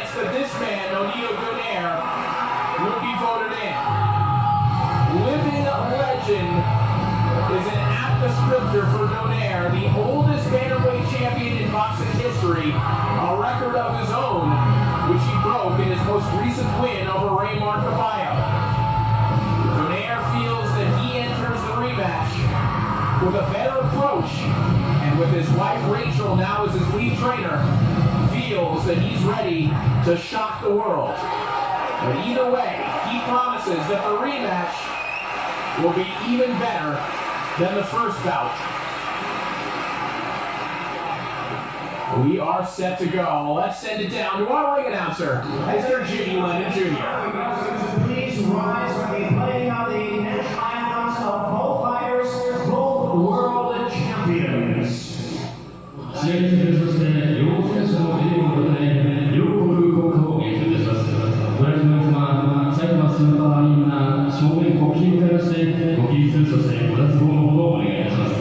chance that this man, Donaire, will be voted in. Living legend is an apt descriptor for Donaire, the oldest bantamweight champion in boxing history, a record of his own, which he broke in his most recent win over Raymar Caballo. Donaire feels that he enters the rematch with a better approach, and with his wife Rachel now as his lead trainer, feels that he's ready to shock the world. But either way, he promises that the rematch will be even better than the first bout. We are set to go. Let's send it down to our ring announcer, Mr. Jimmy Lennon Jr. Please rise for the playing of the national anthems of both fighters, both world champions. 試合中、そして両選手の栄誉のため、両国国歌を演奏いたします。ご来場の皆様、埼玉スーパーアリーナ正面国旗に向かいまして、ご起立、そしてご脱帽のほどお願いいたします。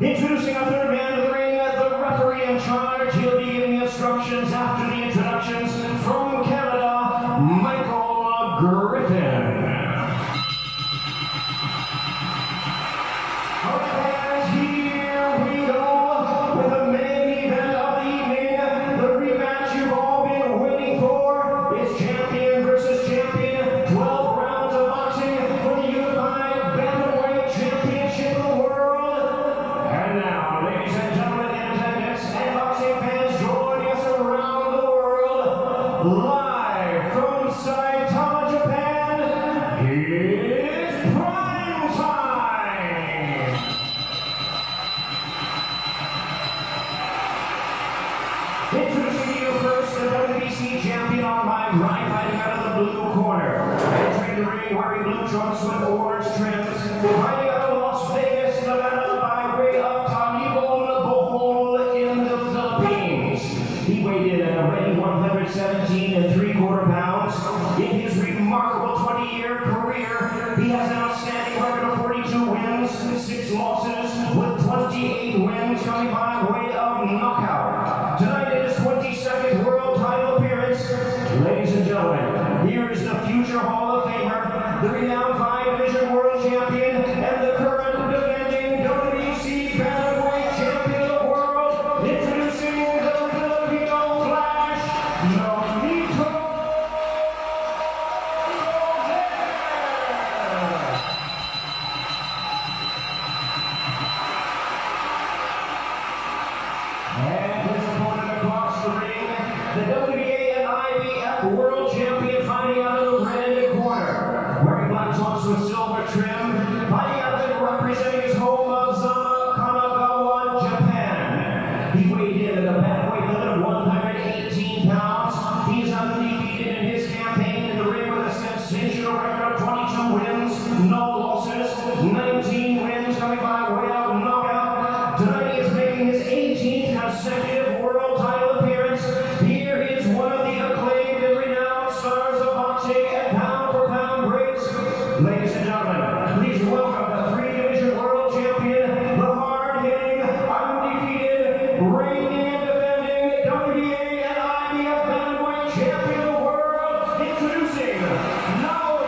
Introducing our third man of the ring, the referee in charge. He'll be giving the instructions after the introductions from Canada, Michael Griffin. Alright, here we go with the main event of the evening, the rematch you've all been waiting for. It's champion versus champion. the blue corner. Entering the ring wearing blue trunks with orange trims. Fighting out of Las Vegas, Nevada by way of Bohol in the Philippines. He weighed in at a ready 117 3/4 pounds. In his remarkable 20-year career, he has an outstanding record of 42 wins, 6 losses, with 28 wins coming by way of knockout. Tonight in his 22nd world title appearance, ladies and gentlemen, here is the future Hall of Famer, the renowned 5-division world champion, and the current defending WBC bantamweight champion of the world, introducing the Filipino Flash, Donaire. And his opponent across the ring, the WBA and IBF World Champion, fighting out of the red corner. Wearing black trunks with silver trim, fighting out of it, representing his home of Kanagawa, Japan. He weighed in at a bantamweight limit of 118 pounds. He is undefeated in his campaign in the ring with a sensational record of 22 wins, no losses, 19 wins coming by way of knockout. Tonight he is making his 18th consecutive world title appearance. Here is one of the acclaimed and renowned stars of boxing and pound-for-pound greats. Ladies and gentlemen, please welcome the 3-division world champion, the hard-hitting, undefeated, reigning and defending WBA and IBF bantamweight champion of the world, introducing Inoue.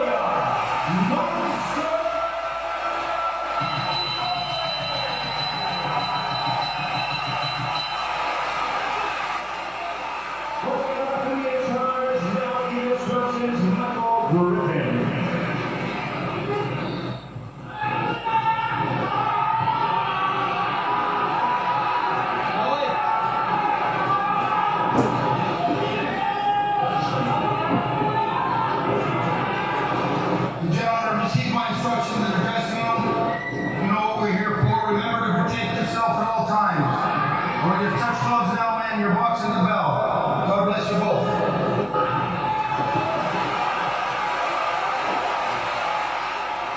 Gentlemen, receive my instructions in the dressing room. You know what we're here for. Remember to protect yourself at all times. Or your touch gloves now, man. You're boxing the bell. God bless you both.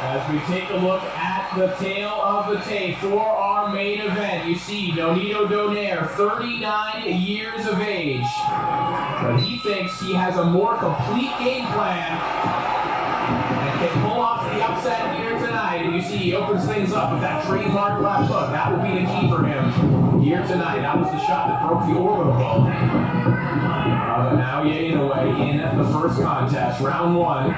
As we take a look at the tail of the tape for our main event, you see Donaire, 39 years of age. But he thinks he has a more complete game plan and can pull off the upset here tonight. And you see he opens things up with that trademark left hook. That will be the key for him here tonight. That was the shot that broke the orbital bone. But now Inoue in the first contest, round 1.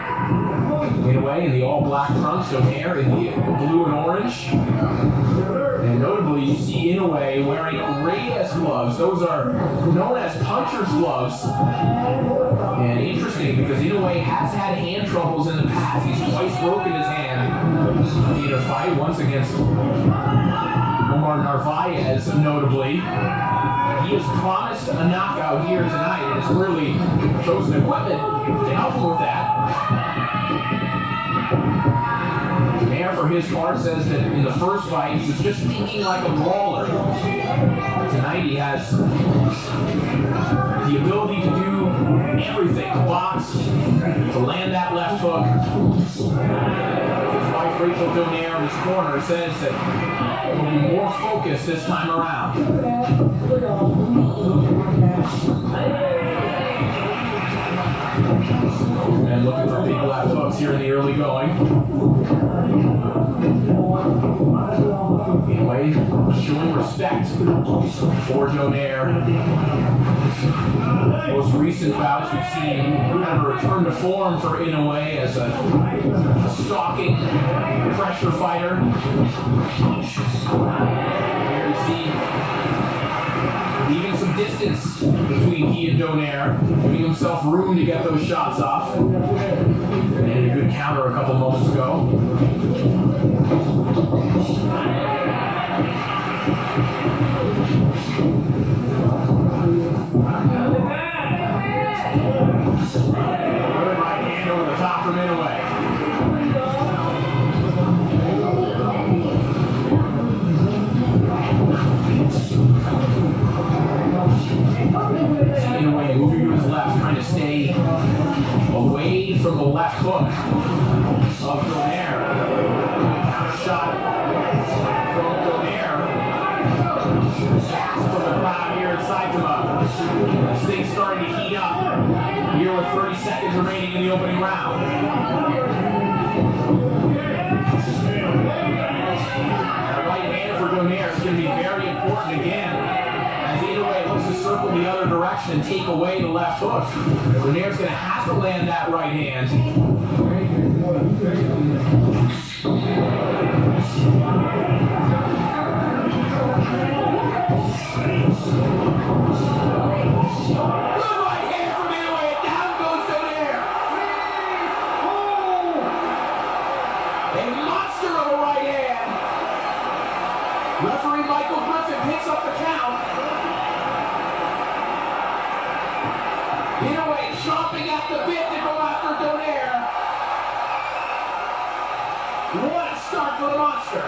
Inoue in the all-black trunks, Donaire in the blue and orange. And notably, you see Inoue wearing Reyes gloves. Those are known as puncher's gloves. And interesting, because Inoue has had hand troubles in the past. He's twice broken his hand in a fight, once against Omar Narvaez, notably. He has promised a knockout here tonight and has clearly chosen equipment to help him with that. Donaire, for his part, says that in the first fight he was just thinking like a brawler. Tonight he has the ability to do everything, to box, to land that left hook. His wife, Rachel Donaire, in his corner, says that he'll be more focused this time around. And looking for big left hooks here in the early going. Anyway, showing respect for Donaire. Most recent bouts we've seen kind of a return to form for Inoue as a stalking pressure fighter. Here you see leaving some distance between he and Donaire, giving himself room to get those shots off. And a good counter a couple moments ago. Good right hand over the top from Inoue. Inoue moving to his left, trying to stay away away from the left hook of Donaire. Counter shot from Donaire. From the crowd here in Saitama. This thing's starting to heat up. Here with 30 seconds remaining in the opening round. That right hand for Donaire is going to be very important again. As Inoue looks to circle the other direction and take away the left hook. Donaire's going to have to land that right hand. Good right hand from Inoue, and down goes Donaire. A monster of a right hand. Referee Michael Griffin picks up the count. Inoue chomping at the bit to go after Donaire. What a start for the monster.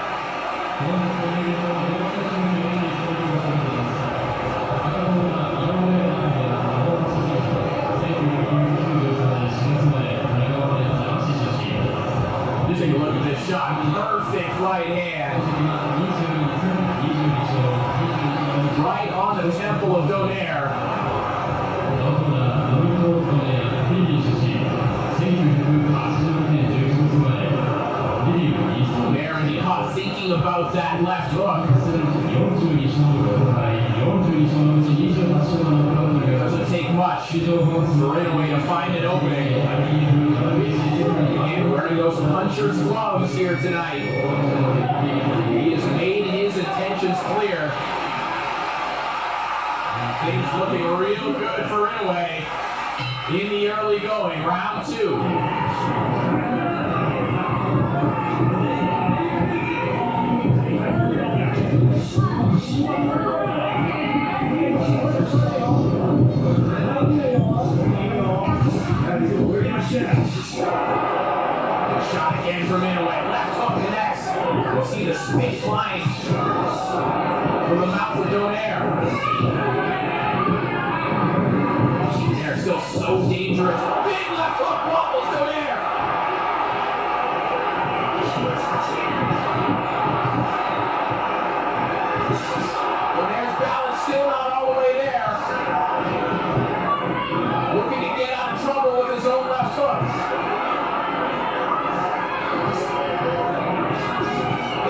Take a look at this shot. Perfect right hand. Right on the temple of Donaire. Donaire and Inoue thinking about that left hook. It doesn't take much for Inoue to find an opening. And wearing those puncher's gloves here tonight. He has made his intentions clear. And things looking real good for Inoue in the early going, round 2. Shot again from Inoue. Left hook connects. We'll see the spit flying from the mouth of Donaire. Donaire still so dangerous. Big left hook wobbles Donaire. Donaire's balance still not all the way there. Looking to get out of trouble with his own left hook.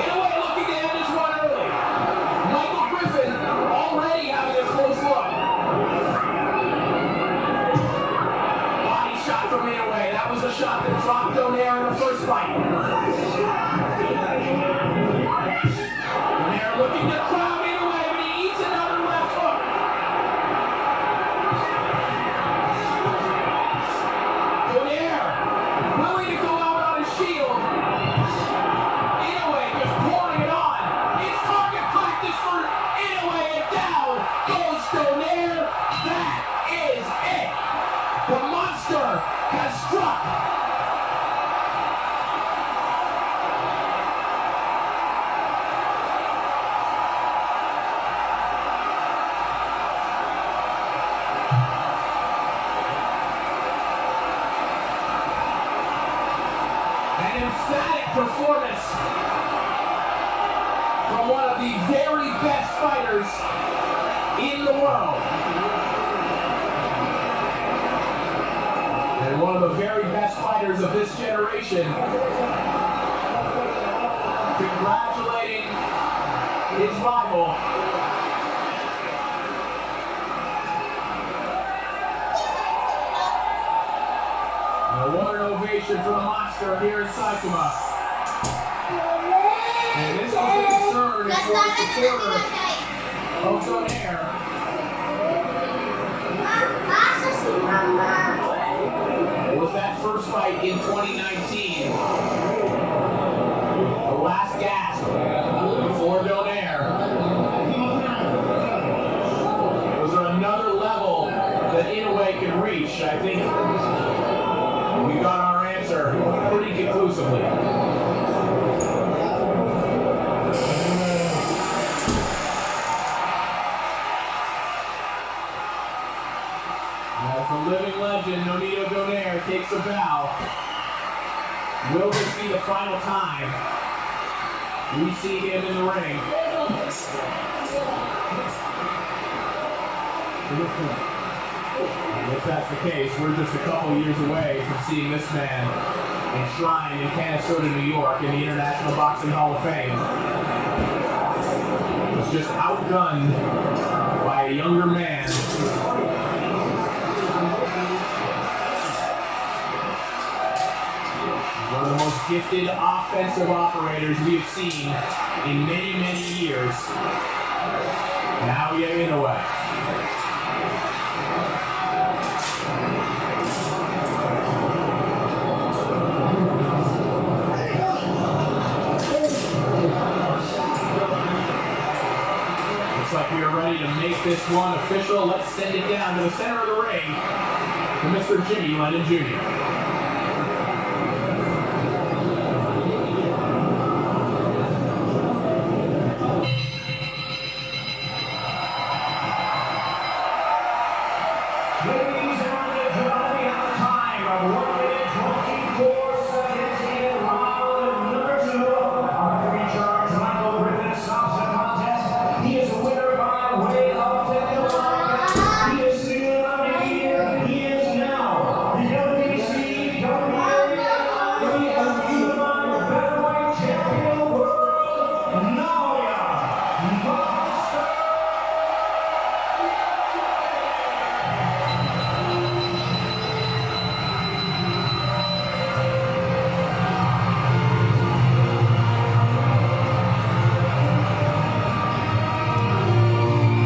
Inoue looking to end this one early. Michael Griffin already having a close look. Body shot from Inoue. That was the shot that dropped Donaire in the first fight. Donaire looking to crowd Inoue, but he eats another left hook. Donaire willing to go out on his shield. Inoue just pouring it on. It's target practice for Inoue, and down goes Donaire. That is it. The monster has struck. An emphatic performance from one of the very best fighters in the world. And one of the very best fighters of this generation. Congratulating his rival. What an ovation for the monster here in Saitama. And this was the concern for the supporter of Donaire. It was that first fight in 2019. The last gasp for Donaire. Was there another level that Inoue could reach? I think we got our answer pretty conclusively. Now, the living legend, Donaire takes a bow. well. Will this be the final time we see him in the ring? If that's the case, we're just a couple years away from seeing this man enshrined in Canastota, New York, in the International Boxing Hall of Fame. He was just outgunned by a younger man. One of the most gifted offensive operators we have seen in many, many years. Naoya Inoue. Looks like we are ready to make this one official. Let's send it down to the center of the ring to Mr. Jimmy Lennon Jr.